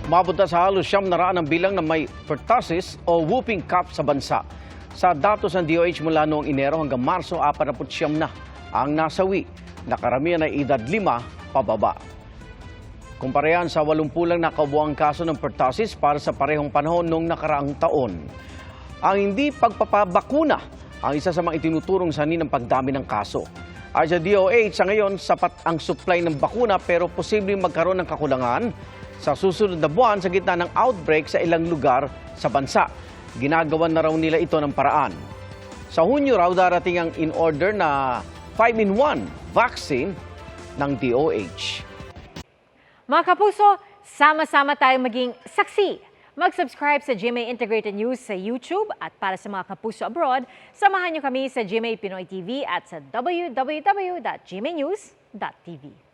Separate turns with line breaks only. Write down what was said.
Umabot na sa halos 900 ang bilang na may pertussis o whooping cough sa bansa. Sa datos ng DOH mula noong Enero hanggang Marso, 49 na ang nasawi na karamihan ay edad 5 pababa. Kumparehan sa 80 lang na kabuuang kaso ng pertussis para sa parehong panahon noong nakaraang taon. Ang hindi pagpapabakuna ang isa sa mga itinuturong sanhi ng pagdami ng kaso. Ay sa DOH, sa ngayon, sapat ang supply ng bakuna pero posibleng magkaroon ng kakulangan sa susunod na buwan sa gitna ng outbreak sa ilang lugar sa bansa. Ginagawan na raw nila ito ng paraan. Sa Hunyo raw darating ang in-order na 5-in-1 vaccine ng DOH.
Mga kapuso, sama-sama tayong maging saksi. Mag-subscribe sa GMA Integrated News sa YouTube at para sa mga kapuso abroad, samahan niyo kami sa GMA Pinoy TV at sa www.gmanews.tv.